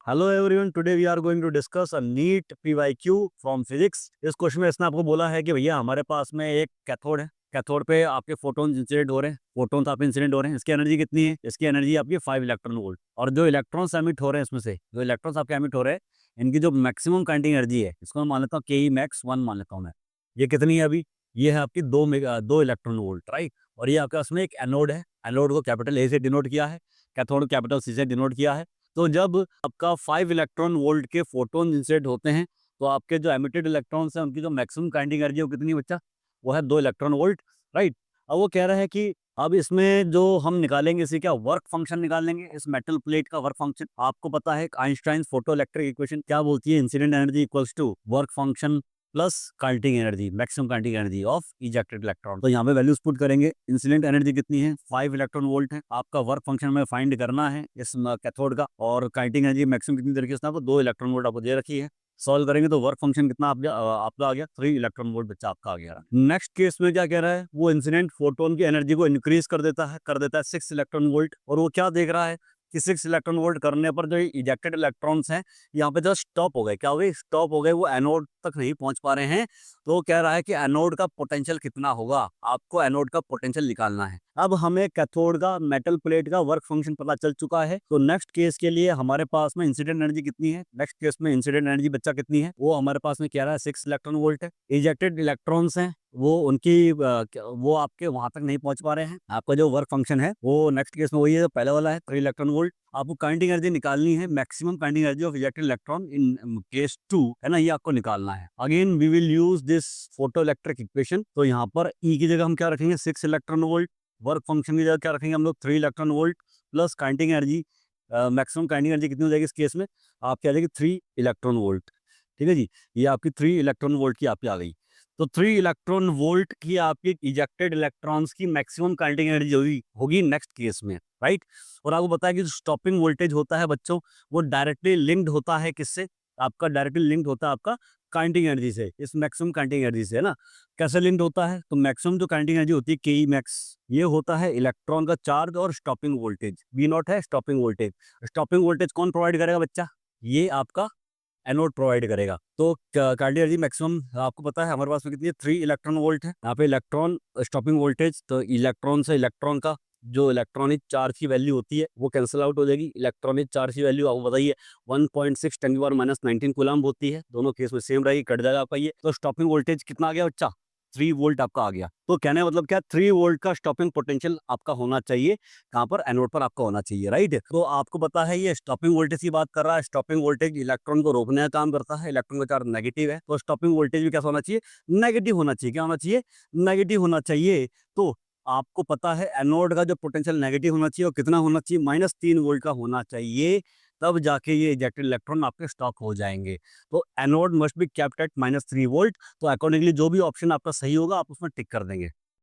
Hello everyone, today we are going to discuss a NEET PYQ from physics. इस question में इसने आपको बोला है कि भैया हमारे पास में एक कैथोड है। कैथोड पे आपके फोटोन इंसिडेंट हो रहे हैं, फोटोन आप इंसिडेंट हो रहे हैं। इसकी एनर्जी कितनी है? इसकी एनर्जी आपकी 5 इलेक्ट्रॉन वोल्ट। और जो इलेक्ट्रॉन्स एमिट हो रहे हैं, इसमें से जो इलेक्ट्रॉन्स आपके एमिट हो रहे हैं, इनकी जो मैक्सिमम काइनेटिक एनर्जी है, इसको मैं मान लेता हूँ के मैक्स 1 मान लेता हूँ मैं। ये कितनी है अभी? ये है आपकी 2 इलेक्ट्रॉन वोल्ट, राइट। और ये आपके पास में एक एनोड है। एनोड को कैपिटल ए से डिनोट किया है, कैथोड कैपिटल सी से डिनोट किया है। तो जब आपका 5 इलेक्ट्रॉन वोल्ट के फोटोन इंसिडेंट होते हैं, तो आपके जो एमिटेड इलेक्ट्रॉन्स हैं, उनकी जो मैक्सिमम काइनेटिक एनर्जी है वो कितनी बच्चा? वो है 2 इलेक्ट्रॉन वोल्ट, राइट। अब वो कह रहा है कि अब इसमें जो हम निकालेंगे, इसे क्या वर्क फंक्शन निकाल लेंगे, इस मेटल प्लेट का वर्क फंक्शन। आपको पता है आइंस्टाइन फोटो इलेक्ट्रिक इक्वेशन क्या बोलती है? Incident energy equals to work function plus kinetic energy, maximum kinetic energy of ejected electron. तो यहाँ पे वैल्यूज पुट करेंगे। इंसिडेंट एनर्जी कितनी है? 5 इलेक्ट्रॉन वोल्ट है। आपका वर्क फंक्शन में फाइंड करना है इस कैथोड का। और काइनेटिक एनर्जी मैक्सिमम कितनी तरीके से? आपको 2 इलेक्ट्रॉन वोल्ट आपको दे रखी है। सॉल्व करेंगे तो वर्क फंक्शन कितना आपका आ गया? 3 इलेक्ट्रॉन वोल्ट बच्चा आपका आ गया। नेक्स्ट केस में क्या कह रहा है? वो इंसिडेंट फोटोन की एनर्जी को इंक्रीज कर देता है 6 इलेक्ट्रॉन वोल्ट। और वो क्या देख रहा है कि 6 इलेक्ट्रॉन वोल्ट करने पर जो इजेक्टेड इलेक्ट्रॉन्स हैं, यहाँ पे जस्ट स्टॉप हो गए। क्या हो गए? स्टॉप हो गए, वो एनोड तक नहीं पहुंच पा रहे हैं। तो वो कह रहा है कि एनोड का पोटेंशियल कितना होगा, आपको एनोड का पोटेंशियल निकालना है। अब हमें कैथोड का, मेटल प्लेट का वर्क फंक्शन पता चल चुका है। तो नेक्स्ट केस के लिए हमारे पास में इंसिडेंट एनर्जी कितनी है? नेक्स्ट केस में इंसिडेंट एनर्जी बच्चा कितनी है? वो हमारे पास में कह रहा है 6 इलेक्ट्रॉन वोल्ट है। इजेक्टेड इलेक्ट्रॉन्स हैं, वो उनकी वो आपके वहां तक नहीं पहुंच पा रहे हैं। आपका जो वर्क फंक्शन है वो नेक्स्ट केस में वही है, जो पहले वाला है, 3 इलेक्ट्रॉन वोल्ट। आपको काइनेटिक एनर्जी निकालनी है, maximum kinetic energy of ejected electron in case 2, है ना, ये आपको निकालना है। Again we will use this photo electric equation. तो यहाँ पर ई की जगह हम क्या रखेंगे? 6 इलेक्ट्रॉन वोल्ट। वर्क फंक्शन की जगह क्या रखेंगे हम लोग? 3 electron volt plus kinetic energy. Maximum kinetic energy कितनी हो जाएगी इस केस में? आपकी आ जाएगी 3 इलेक्ट्रॉन वोल्ट। ठीक है जी, ये आपकी 3 इलेक्ट्रॉन वोल्ट की आपकी आ गई। तो 3 इलेक्ट्रॉन वोल्ट की आपकी इजेक्टेड इलेक्ट्रॉन्स की मैक्सिमम काइनेटिक एनर्जी होगी नेक्स्ट केस में, राइट। और आपको पता है कि स्टॉपिंग वोल्टेज होता है बच्चों, वो डायरेक्टली लिंक्ड होता है किससे? आपका डायरेक्टली लिंक्ड होता है आपका काइनेटिक एनर्जी से, इस मैक्सिमम काइनेटिक एनर्जी से, है ना। कैसे लिंक्ड होता है? तो मैक्सिमम जो काइनेटिक एनर्जी होती है के मैक्स, ये होता है इलेक्ट्रॉन का चार्ज और स्टॉपिंग वोल्टेज। वी नॉट है स्टॉपिंग वोल्टेज। स्टॉपिंग वोल्टेज कौन प्रोवाइड करेगा बच्चा? ये आपका एनोड प्रोवाइड करेगा। तो काइनेटिक एनर्जी मैक्सिमम आपको पता है हमारे पास में कितनी है? 3 इलेक्ट्रॉन वोल्ट है। यहाँ पे इलेक्ट्रॉन स्टॉपिंग वोल्टेज, तो इलेक्ट्रॉन से इलेक्ट्रॉन का जो इलेक्ट्रॉनिक चार्ज की वैल्यू होती है वो कैंसिल आउट हो जाएगी। इलेक्ट्रॉनिक चार्ज की वैल्यू आपको बताइए 1.6 ×10⁻⁹ कूलम होती है। दोनों केस में सेम रहेगी, कट जाएगा आपका ये। तो स्टॉपिंग वोल्टेज कितना आ गया बच्चा? 3 वोल्ट आपका आ गया। तो कहने का मतलब क्या? 3 वोल्ट का स्टॉपिंग पोटेंशियल आपका होना चाहिए। कहाँ पर? एनोड पर आपका होना चाहिए, राइट। तो आपको पता है ये स्टॉपिंग वोल्टेज की बात कर रहा है। स्टॉपिंग वोल्टेज इलेक्ट्रॉन को रोकने का काम करता है। इलेक्ट्रॉन का चार्ज नेगेटिव है, तो स्टॉपिंग वोल्टेज भी कैसा होना चाहिए? नेगेटिव होना चाहिए। क्या होना चाहिए? नेगेटिव होना चाहिए। तो आपको पता है एनोड का जो पोटेंशियल नेगेटिव होना चाहिए, और कितना होना चाहिए? -3 वोल्ट का होना चाहिए। तब जाके ये इजेक्टेड इलेक्ट्रॉन आपके स्टॉप हो जाएंगे। तो anode must be kept at -3 volt. तो अकॉर्डिंगली जो भी ऑप्शन आपका सही होगा आप उसमें टिक कर देंगे।